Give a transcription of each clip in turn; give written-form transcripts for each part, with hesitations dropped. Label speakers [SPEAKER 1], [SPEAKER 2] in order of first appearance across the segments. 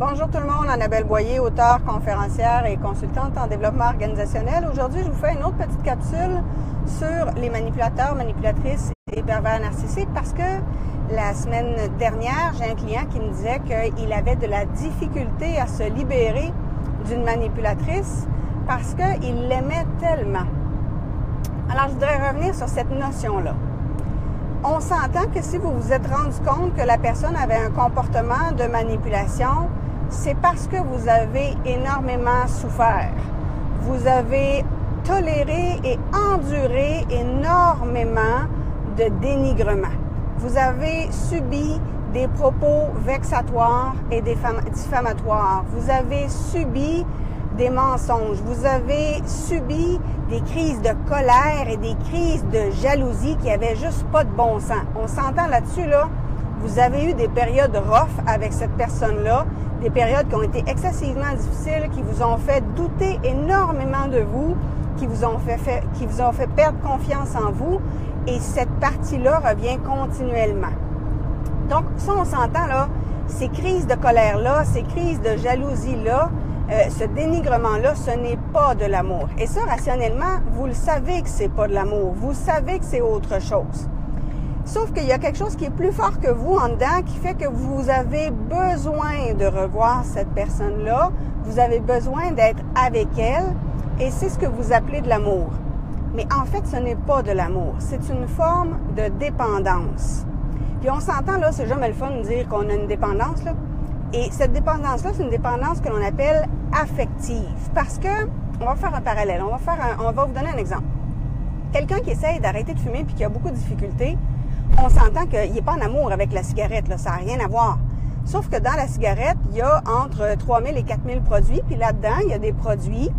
[SPEAKER 1] Bonjour tout le monde, Annabelle Boyer, auteure, conférencière et consultante en développement organisationnel. Aujourd'hui, je vous fais une autre petite capsule sur les manipulateurs, manipulatrices et pervers narcissiques parce que la semaine dernière, j'ai un client qui me disait qu'il avait de la difficulté à se libérer d'une manipulatrice parce qu'il l'aimait tellement. Alors, je voudrais revenir sur cette notion-là. On s'entend que si vous vous êtes rendu compte que la personne avait un comportement de manipulation, c'est parce que vous avez énormément souffert. Vous avez toléré et enduré énormément de dénigrement. Vous avez subi des propos vexatoires et diffamatoires. Vous avez subi des mensonges. Vous avez subi des crises de colère et des crises de jalousie qui n'avaient juste pas de bon sens. On s'entend là-dessus, là. Vous avez eu des périodes rough avec cette personne-là, des périodes qui ont été excessivement difficiles, qui vous ont fait douter énormément de vous, qui vous ont fait perdre confiance en vous, et cette partie-là revient continuellement. Donc, ça, on s'entend, là, ces crises de colère-là, ces crises de jalousie-là, ce dénigrement-là, ce n'est pas de l'amour. Et ça, rationnellement, vous le savez que c'est pas de l'amour. Vous savez que c'est autre chose. Sauf qu'il y a quelque chose qui est plus fort que vous en dedans, qui fait que vous avez besoin de revoir cette personne-là. Vous avez besoin d'être avec elle. Et c'est ce que vous appelez de l'amour. Mais en fait, ce n'est pas de l'amour. C'est une forme de dépendance. Puis on s'entend, là, c'est jamais le fun de dire qu'on a une dépendance, là. Et cette dépendance-là, c'est une dépendance que l'on appelle affective. Parce que, on va faire un parallèle, on va vous donner un exemple. Quelqu'un qui essaye d'arrêter de fumer puis qui a beaucoup de difficultés, on s'entend qu'il n'est pas en amour avec la cigarette, là, ça n'a rien à voir. Sauf que dans la cigarette, il y a entre 3000 et 4000 produits, puis là-dedans, il y a des produits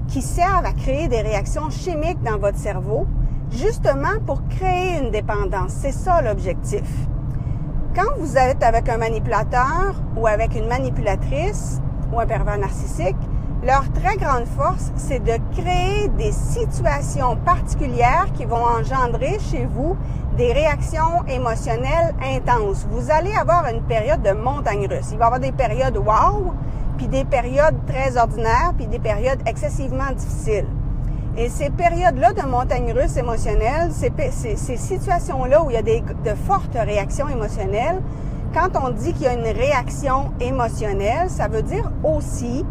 [SPEAKER 1] qui servent à créer des réactions chimiques dans votre cerveau, justement pour créer une dépendance. C'est ça l'objectif. Quand vous êtes avec un manipulateur ou avec une manipulatrice ou un pervers narcissique, leur très grande force, c'est de créer des situations particulières qui vont engendrer chez vous des réactions émotionnelles intenses. Vous allez avoir une période de montagne russe. Il va y avoir des périodes wow, puis des périodes très ordinaires, puis des périodes excessivement difficiles. Et ces périodes-là de montagne russe émotionnelle, ces situations-là où il y a de fortes réactions émotionnelles, quand on dit qu'il y a une réaction émotionnelle, ça veut dire aussi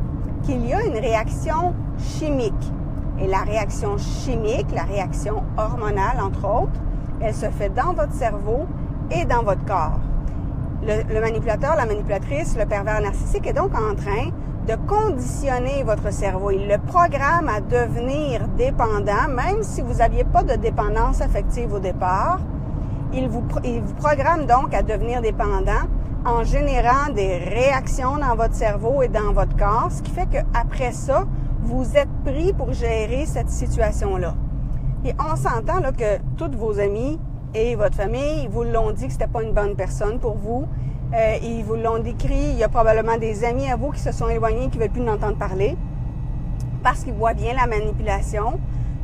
[SPEAKER 1] qu'il y a une réaction chimique. Et la réaction chimique, la réaction hormonale, entre autres, elle se fait dans votre cerveau et dans votre corps. Le manipulateur, la manipulatrice, le pervers narcissique est donc en train de conditionner votre cerveau. Il le programme à devenir dépendant, même si vous n'aviez pas de dépendance affective au départ. Il vous programme donc à devenir dépendant en générant des réactions dans votre cerveau et dans votre corps, ce qui fait qu'après ça, vous êtes pris pour gérer cette situation-là. Et on s'entend là que tous vos amis et votre famille vous l'ont dit que c'était pas une bonne personne pour vous. Ils vous l'ont décrit. Il y a probablement des amis à vous qui se sont éloignés et qui ne veulent plus en entendre parler parce qu'ils voient bien la manipulation.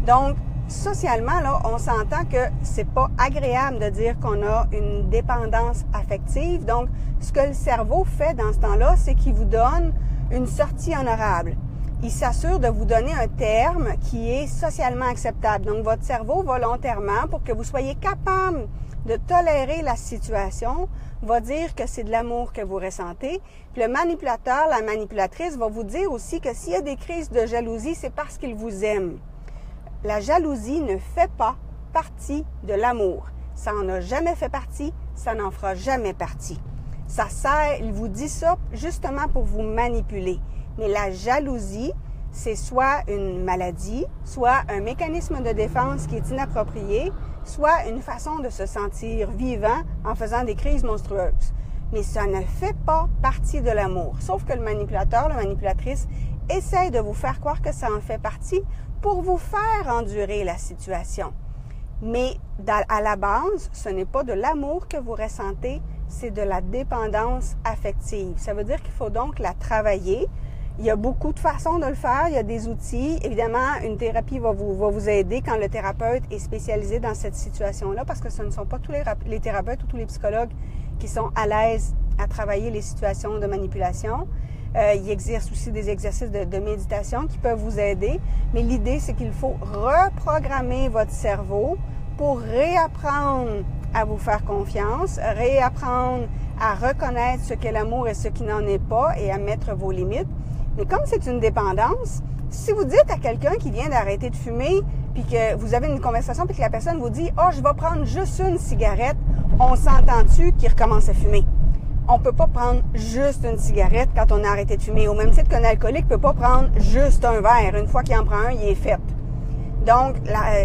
[SPEAKER 1] Donc, socialement, là, on s'entend que c'est pas agréable de dire qu'on a une dépendance affective. Donc, ce que le cerveau fait dans ce temps-là, c'est qu'il vous donne une sortie honorable. Il s'assure de vous donner un terme qui est socialement acceptable. Donc, votre cerveau, volontairement, pour que vous soyez capable de tolérer la situation, va dire que c'est de l'amour que vous ressentez. Puis le manipulateur, la manipulatrice va vous dire aussi que s'il y a des crises de jalousie, c'est parce qu'il vous aime. La jalousie ne fait pas partie de l'amour. Ça n'en a jamais fait partie, ça n'en fera jamais partie. Ça sert, il vous dit ça justement pour vous manipuler. Mais la jalousie, c'est soit une maladie, soit un mécanisme de défense qui est inapproprié, soit une façon de se sentir vivant en faisant des crises monstrueuses. Mais ça ne fait pas partie de l'amour. Sauf que le manipulateur, la manipulatrice, essaie de vous faire croire que ça en fait partie pour vous faire endurer la situation. Mais à la base, ce n'est pas de l'amour que vous ressentez, c'est de la dépendance affective. Ça veut dire qu'il faut donc la travailler. Il y a beaucoup de façons de le faire, il y a des outils. Évidemment, une thérapie va vous aider quand le thérapeute est spécialisé dans cette situation-là, parce que ce ne sont pas tous les thérapeutes ou tous les psychologues qui sont à l'aise à travailler les situations de manipulation. Il existe aussi des exercices de méditation qui peuvent vous aider. Mais l'idée, c'est qu'il faut reprogrammer votre cerveau pour réapprendre à vous faire confiance, réapprendre à reconnaître ce qu'est l'amour et ce qui n'en est pas et à mettre vos limites. Mais comme c'est une dépendance, si vous dites à quelqu'un qui vient d'arrêter de fumer, puis que vous avez une conversation, puis que la personne vous dit « Ah, je vais prendre juste une cigarette », on s'entend-tu qu'il recommence à fumer? On peut pas prendre juste une cigarette quand on a arrêté de fumer. Au même titre qu'un alcoolique peut pas prendre juste un verre. Une fois qu'il en prend un, il est fait. Donc,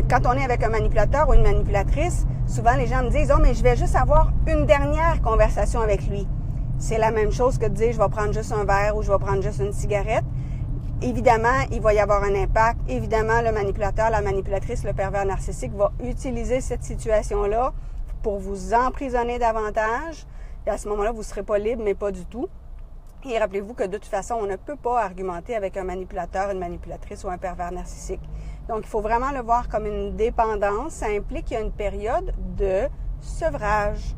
[SPEAKER 1] quand on est avec un manipulateur ou une manipulatrice, souvent les gens me disent « Oh, mais je vais juste avoir une dernière conversation avec lui. » C'est la même chose que de dire « Je vais prendre juste un verre » ou « Je vais prendre juste une cigarette ». Évidemment, il va y avoir un impact. Évidemment, le manipulateur, la manipulatrice, le pervers narcissique va utiliser cette situation-là pour vous emprisonner davantage. Et à ce moment-là, vous ne serez pas libre, mais pas du tout. Et rappelez-vous que de toute façon, on ne peut pas argumenter avec un manipulateur, une manipulatrice ou un pervers narcissique. Donc, il faut vraiment le voir comme une dépendance. Ça implique qu'il y a une période de sevrage.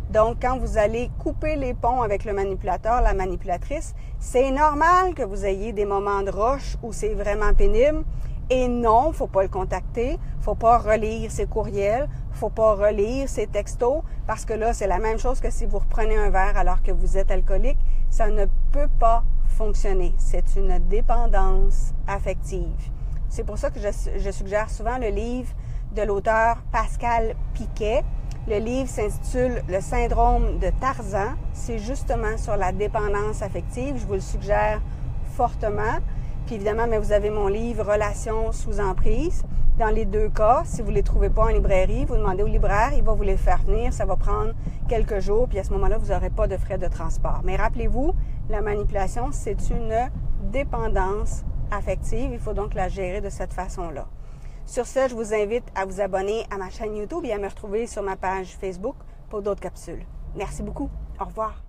[SPEAKER 1] Donc, quand vous allez couper les ponts avec le manipulateur, la manipulatrice, c'est normal que vous ayez des moments de rush où c'est vraiment pénible. Et non, il ne faut pas le contacter, il ne faut pas relire ses courriels, il ne faut pas relire ses textos, parce que là, c'est la même chose que si vous reprenez un verre alors que vous êtes alcoolique. Ça ne peut pas fonctionner. C'est une dépendance affective. C'est pour ça que je suggère souvent le livre de l'auteur Pascal Piquet. Le livre s'intitule « Le syndrome de Tarzan ». C'est justement sur la dépendance affective. Je vous le suggère fortement. Puis évidemment, mais vous avez mon livre « Relations sous emprise ». Dans les deux cas, si vous ne les trouvez pas en librairie, vous demandez au libraire, il va vous les faire venir. Ça va prendre quelques jours. Puis à ce moment-là, vous n'aurez pas de frais de transport. Mais rappelez-vous, la manipulation, c'est une dépendance affective. Il faut donc la gérer de cette façon-là. Sur ce, je vous invite à vous abonner à ma chaîne YouTube et à me retrouver sur ma page Facebook pour d'autres capsules. Merci beaucoup. Au revoir.